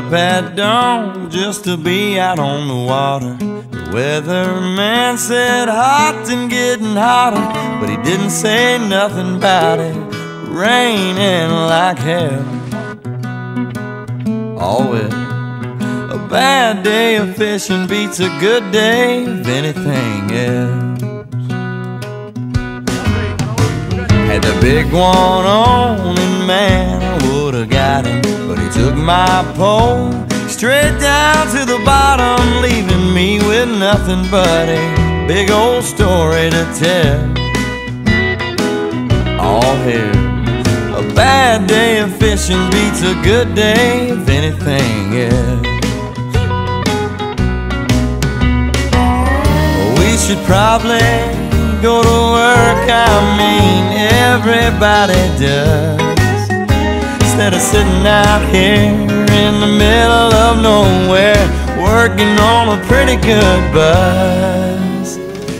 up at dawn just to be out on the water. The weatherman said hot and getting hotter, but he didn't say nothing about it raining like hell. Always a bad day of fishing beats a good day of anything else. Had the big one on and man, I would've got him, but he took my pole straight down to the bottom, leaving me with nothing but a big old story to tell. All here, a bad day of fishing beats a good day of anything else. We should probably go to work, I mean everybody does, instead of sitting out here in the middle of nowhere working on a pretty good buzz.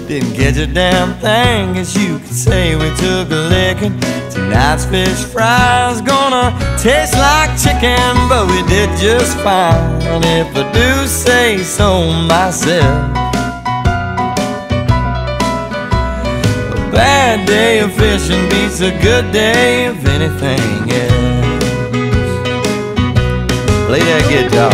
Didn't catch a damn thing, guess you could say we took a licking. Tonight's fish fry's gonna taste like chicken, but we did just fine, if I do say so myself. Bad day of fishing beats a good day of anything else. Play that guitar.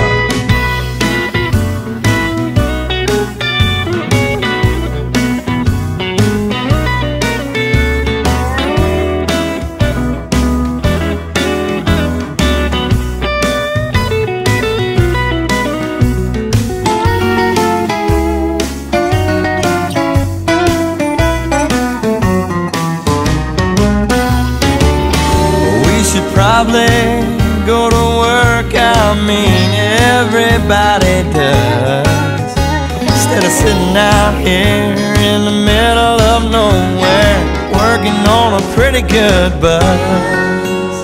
Probably go to work, I mean everybody does, instead of sitting out here in the middle of nowhere working on a pretty good buzz.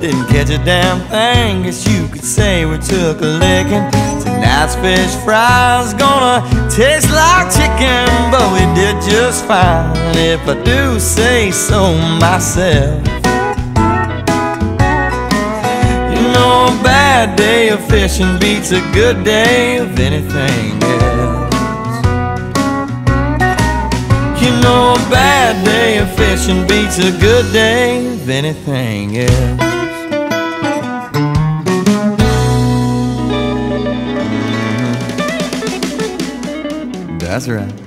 Didn't catch a damn thing, guess you could say we took a licking. Tonight's fish fry's gonna taste like chicken, but we did just fine, if I do say so myself. A bad day of fishing beats a good day of anything else. You know, a bad day of fishing beats a good day of anything else. That's right.